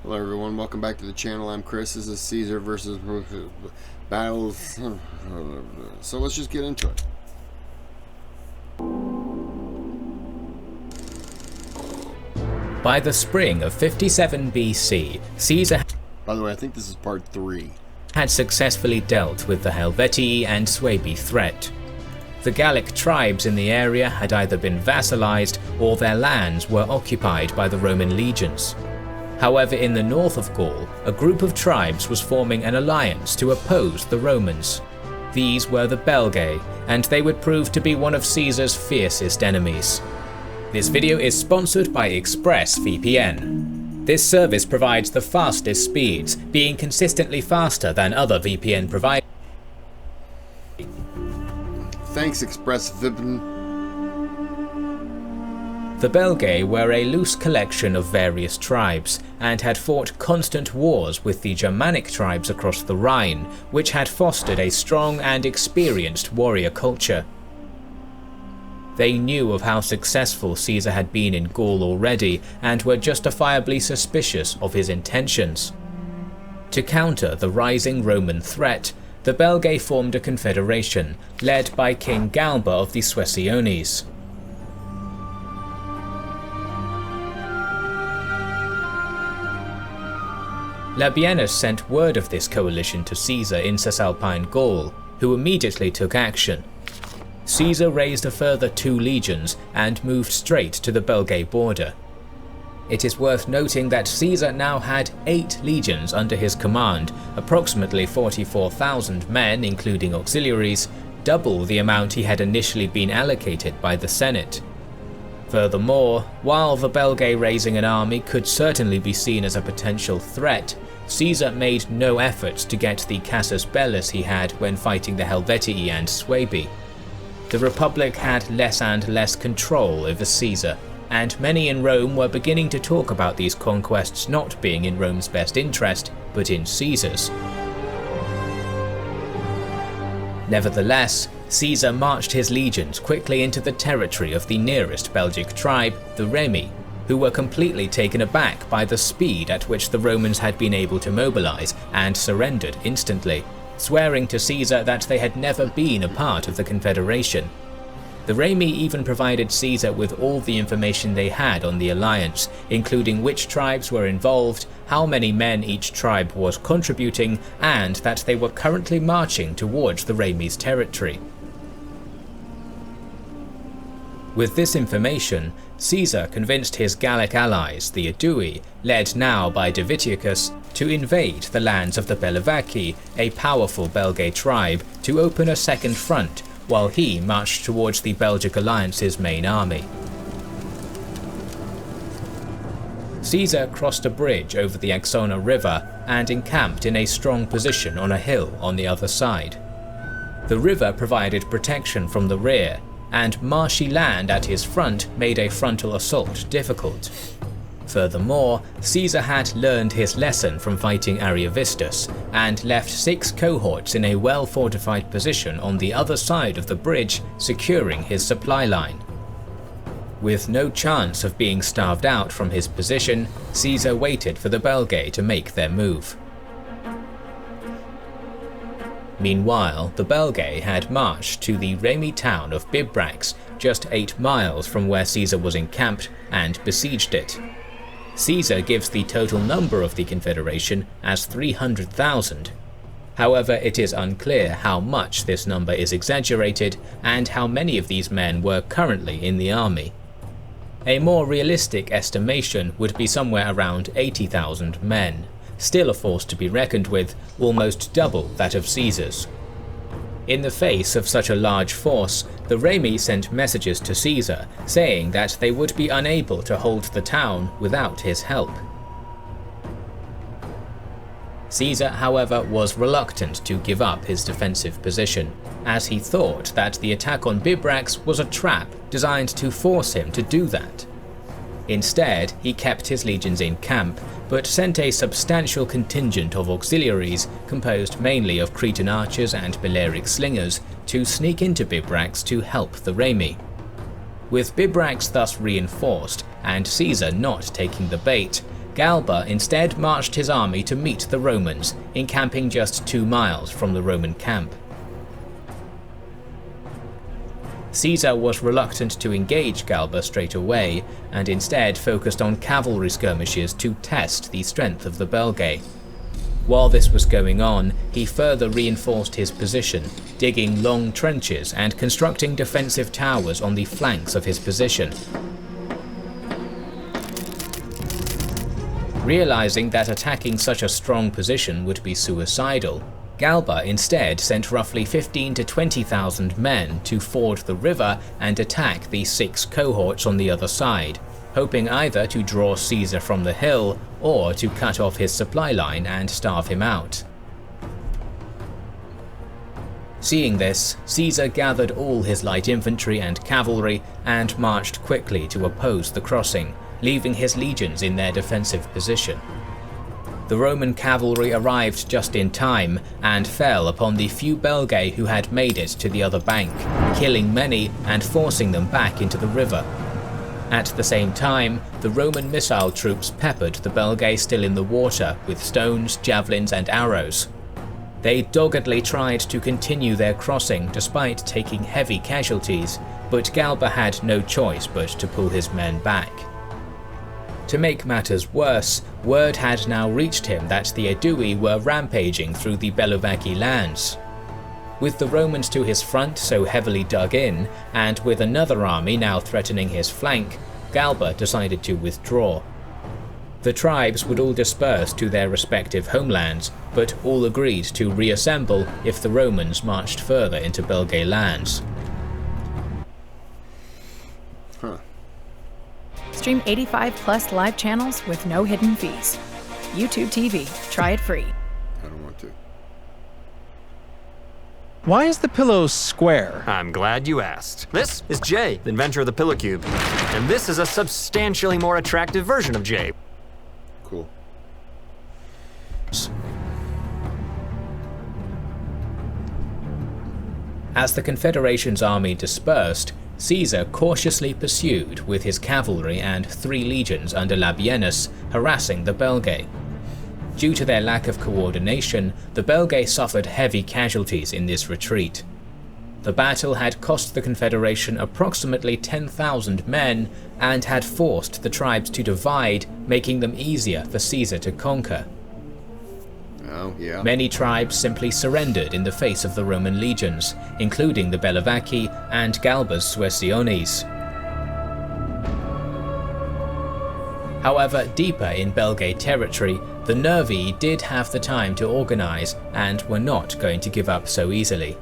Hello everyone, welcome back to the channel. I'm Kris. This is Caesar versus battles. So let's just get into it. By the spring of 57 BC, Caesar By the way, I think this is part 3. had successfully dealt with the Helvetii and Suebi threat. The Gallic tribes in the area had either been vassalized or their lands were occupied by the Roman legions. However, in the north of Gaul, a group of tribes was forming an alliance to oppose the Romans. These were the Belgae, and they would prove to be one of Caesar's fiercest enemies. This video is sponsored by ExpressVPN. This service provides the fastest speeds, being consistently faster than other VPN providers. Thanks, ExpressVPN. The Belgae were a loose collection of various tribes, and had fought constant wars with the Germanic tribes across the Rhine, which had fostered a strong and experienced warrior culture. They knew of how successful Caesar had been in Gaul already, and were justifiably suspicious of his intentions. To counter the rising Roman threat, the Belgae formed a confederation, led by King Galba of the Suessiones. Labienus sent word of this coalition to Caesar in Cisalpine Gaul, who immediately took action. Caesar raised a further 2 legions and moved straight to the Belgae border. It is worth noting that Caesar now had 8 legions under his command, approximately 44,000 men including auxiliaries, double the amount he had initially been allocated by the Senate. Furthermore, while the Belgae raising an army could certainly be seen as a potential threat, Caesar made no efforts to get the casus bellus he had when fighting the Helvetii and Suebi. The Republic had less and less control over Caesar, and many in Rome were beginning to talk about these conquests not being in Rome's best interest, but in Caesar's. Nevertheless, Caesar marched his legions quickly into the territory of the nearest Belgic tribe, the Remi, who were completely taken aback by the speed at which the Romans had been able to mobilize and surrendered instantly, swearing to Caesar that they had never been a part of the confederation. The Remi even provided Caesar with all the information they had on the alliance, including which tribes were involved, how many men each tribe was contributing, and that they were currently marching towards the Remi's territory. With this information, Caesar convinced his Gallic allies, the Aedui, led now by Divitiacus, to invade the lands of the Bellovaci, a powerful Belgae tribe, to open a second front, while he marched towards the Belgic alliance's main army. Caesar crossed a bridge over the Axona river and encamped in a strong position on a hill on the other side. The river provided protection from the rear, and marshy land at his front made a frontal assault difficult. Furthermore, Caesar had learned his lesson from fighting Ariovistus, and left 6 cohorts in a well-fortified position on the other side of the bridge, securing his supply line. With no chance of being starved out from his position, Caesar waited for the Belgae to make their move. Meanwhile, the Belgae had marched to the Remi town of Bibrax, just 8 miles from where Caesar was encamped, and besieged it. Caesar gives the total number of the confederation as 300,000. However, it is unclear how much this number is exaggerated and how many of these men were currently in the army. A more realistic estimation would be somewhere around 80,000 men, still a force to be reckoned with, almost double that of Caesar's. In the face of such a large force, the Remi sent messages to Caesar saying that they would be unable to hold the town without his help. Caesar, however, was reluctant to give up his defensive position, as he thought that the attack on Bibrax was a trap designed to force him to do that. Instead, he kept his legions in camp, but sent a substantial contingent of auxiliaries, composed mainly of Cretan archers and Balearic slingers, to sneak into Bibrax to help the Remi. With Bibrax thus reinforced, and Caesar not taking the bait, Galba instead marched his army to meet the Romans, encamping just 2 miles from the Roman camp. Caesar was reluctant to engage Galba straight away, and instead focused on cavalry skirmishes to test the strength of the Belgae. While this was going on, he further reinforced his position, digging long trenches and constructing defensive towers on the flanks of his position. Realizing that attacking such a strong position would be suicidal, Galba instead sent roughly 15,000 to 20,000 men to ford the river and attack the 6 cohorts on the other side, hoping either to draw Caesar from the hill or to cut off his supply line and starve him out. Seeing this, Caesar gathered all his light infantry and cavalry and marched quickly to oppose the crossing, leaving his legions in their defensive position. The Roman cavalry arrived just in time and fell upon the few Belgae who had made it to the other bank, killing many and forcing them back into the river. At the same time, the Roman missile troops peppered the Belgae still in the water with stones, javelins and arrows. They doggedly tried to continue their crossing despite taking heavy casualties, but Galba had no choice but to pull his men back. To make matters worse, word had now reached him that the Aedui were rampaging through the Belgae lands. With the Romans to his front so heavily dug in, and with another army now threatening his flank, Galba decided to withdraw. The tribes would all disperse to their respective homelands, but all agreed to reassemble if the Romans marched further into Belgae lands. Stream 85+ live channels with no hidden fees. YouTube TV. Try it free. I don't want to. Why is the pillow square? I'm glad you asked. This is Jay, the inventor of the pillow cube. And this is a substantially more attractive version of Jay. Cool. As the Confederation's army dispersed, Caesar cautiously pursued with his cavalry and 3 legions under Labienus, harassing the Belgae. Due to their lack of coordination, the Belgae suffered heavy casualties in this retreat. The battle had cost the Confederation approximately 10,000 men and had forced the tribes to divide, making them easier for Caesar to conquer. Oh, yeah. Many tribes simply surrendered in the face of the Roman legions, including the Belgae and Galba's Suessiones. However, deeper in Belgae territory, the Nervii did have the time to organize and were not going to give up so easily.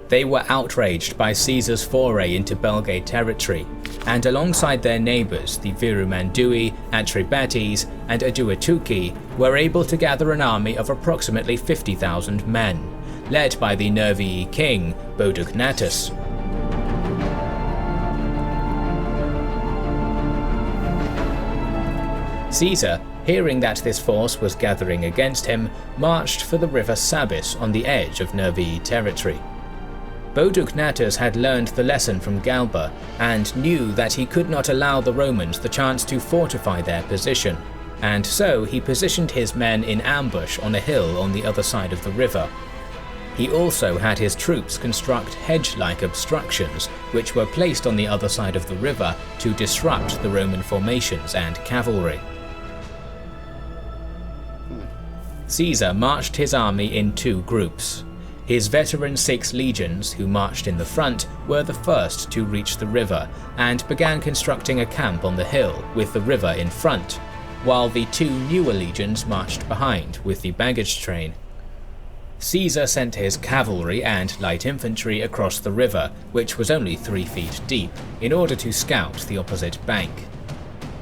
They were outraged by Caesar's foray into Belgae territory, and alongside their neighbours, the Virumandui, Atrebates, and Aduatuci, were able to gather an army of approximately 50,000 men, led by the Nervii king, Bodugnatus. Caesar, hearing that this force was gathering against him, marched for the river Sabis on the edge of Nervii territory. Bodugnatus had learned the lesson from Galba and knew that he could not allow the Romans the chance to fortify their position, and so he positioned his men in ambush on a hill on the other side of the river. He also had his troops construct hedge-like obstructions, which were placed on the other side of the river to disrupt the Roman formations and cavalry. Caesar marched his army in 2 groups. His veteran 6 legions, who marched in the front, were the first to reach the river and began constructing a camp on the hill with the river in front, while the 2 newer legions marched behind with the baggage train. Caesar sent his cavalry and light infantry across the river, which was only 3 feet deep, in order to scout the opposite bank.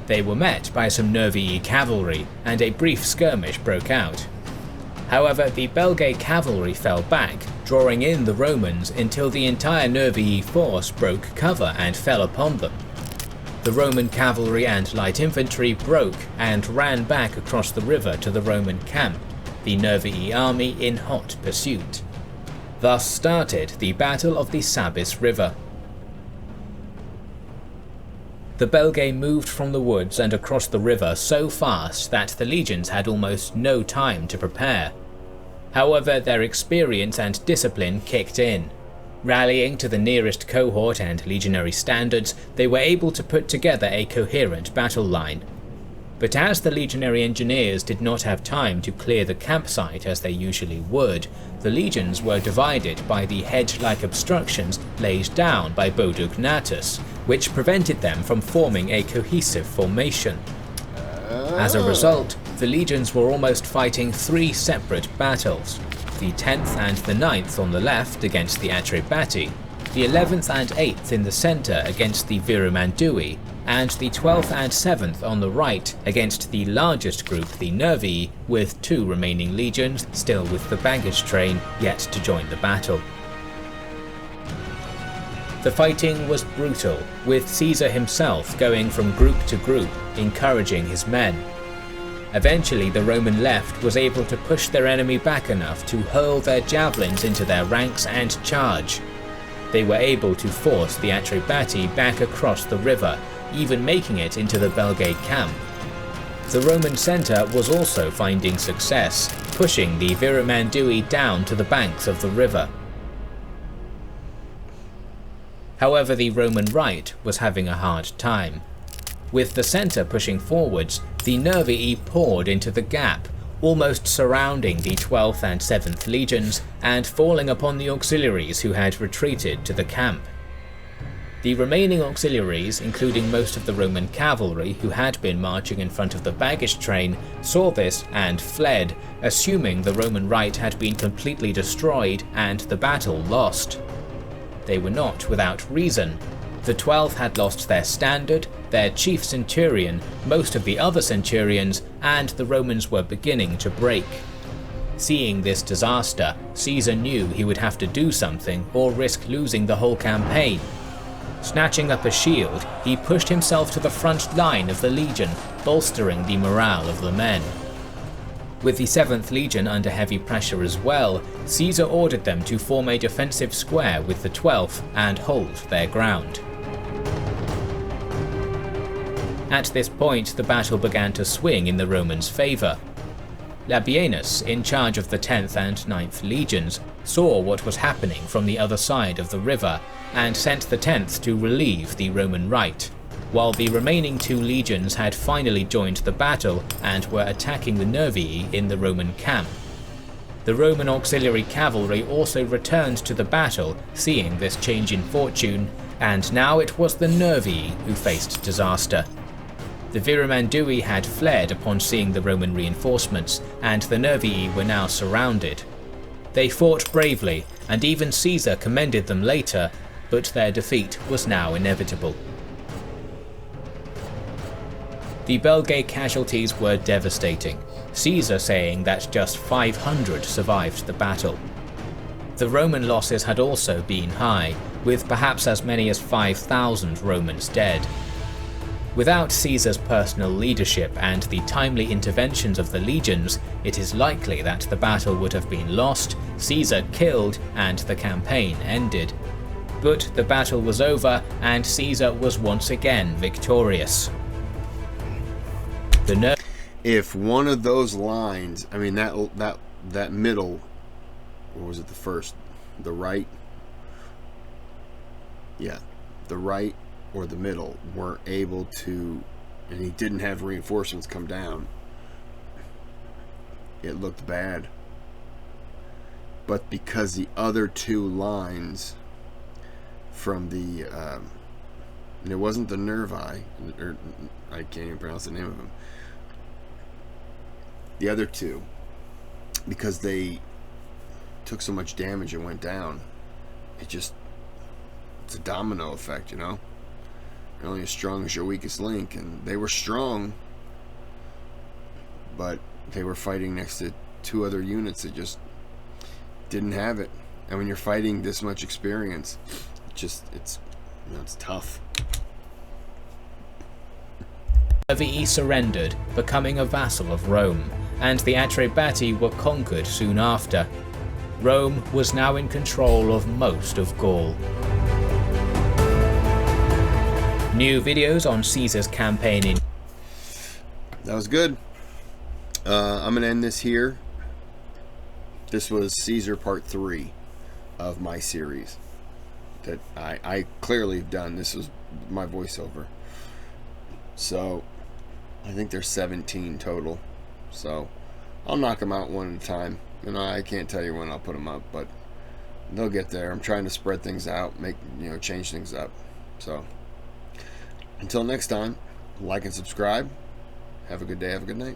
They were met by some Nervii cavalry, and a brief skirmish broke out. However, the Belgae cavalry fell back, drawing in the Romans until the entire Nervii force broke cover and fell upon them. The Roman cavalry and light infantry broke and ran back across the river to the Roman camp, the Nervii army in hot pursuit. Thus started the Battle of the Sabis River. The Belgae moved from the woods and across the river so fast that the legions had almost no time to prepare. However, their experience and discipline kicked in. Rallying to the nearest cohort and legionary standards, they were able to put together a coherent battle line. But as the legionary engineers did not have time to clear the campsite as they usually would, the legions were divided by the hedge-like obstructions laid down by Bodugnatus, which prevented them from forming a cohesive formation. As a result, the legions were almost fighting 3 separate battles: the 10th and the 9th on the left against the Atrebati, the 11th and 8th in the centre against the Virumandui, and the 12th and 7th on the right against the largest group, the Nervii, with 2 remaining legions still with the baggage train yet to join the battle. The fighting was brutal, with Caesar himself going from group to group, encouraging his men. Eventually the Roman left was able to push their enemy back enough to hurl their javelins into their ranks and charge. They were able to force the Atrebati back across the river, even making it into the Belgae camp. The Roman centre was also finding success, pushing the Virumandui down to the banks of the river. However, the Roman right was having a hard time. With the centre pushing forwards, the Nervii poured into the gap, almost surrounding the 12th and 7th legions and falling upon the auxiliaries who had retreated to the camp. The remaining auxiliaries, including most of the Roman cavalry who had been marching in front of the baggage train, saw this and fled, assuming the Roman right had been completely destroyed and the battle lost. They were not without reason. The 12th had lost their standard, their chief centurion, most of the other centurions, and the Romans were beginning to break. Seeing this disaster, Caesar knew he would have to do something or risk losing the whole campaign. Snatching up a shield, he pushed himself to the front line of the legion, bolstering the morale of the men. With the 7th Legion under heavy pressure as well, Caesar ordered them to form a defensive square with the 12th and hold their ground. At this point, the battle began to swing in the Romans' favour. Labienus, in charge of the 10th and 9th legions, saw what was happening from the other side of the river and sent the 10th to relieve the Roman right, while the remaining 2 legions had finally joined the battle and were attacking the Nervii in the Roman camp. The Roman auxiliary cavalry also returned to the battle, seeing this change in fortune, and now it was the Nervii who faced disaster. The Virumandui had fled upon seeing the Roman reinforcements, and the Nervii were now surrounded. They fought bravely, and even Caesar commended them later, but their defeat was now inevitable. The Belgae casualties were devastating, Caesar saying that just 500 survived the battle. The Roman losses had also been high, with perhaps as many as 5,000 Romans dead. Without Caesar's personal leadership and the timely interventions of the legions, it is likely that the battle would have been lost, Caesar killed, and the campaign ended. But the battle was over, and Caesar was once again victorious. If one of those lines, I mean that middle, or was it the first, the right? Yeah, the right or the middle weren't able to, and he didn't have reinforcements come down, it looked bad. But because the other 2 lines from the, it wasn't the Nervii, or I can't even pronounce the name of them. The other 2, because they took so much damage and went down, it's a domino effect, you know? You're only as strong as your weakest link, and they were strong, but they were fighting next to 2 other units that just didn't have it. And when you're fighting this much experience, it's tough. Nervii surrendered, becoming a vassal of Rome, and the Atrebati were conquered soon after. Rome was now in control of most of Gaul. New videos on Caesar's campaign in... That was good. I'm going to end this here. This was Caesar Part 3 of my series that I clearly have done. This was my voiceover. So, I think there's 17 total. So, I'll knock them out one at a time. You know, I can't tell you when I'll put them up, but they'll get there. I'm trying to spread things out, change things up. So, until next time, like and subscribe. Have a good day, have a good night.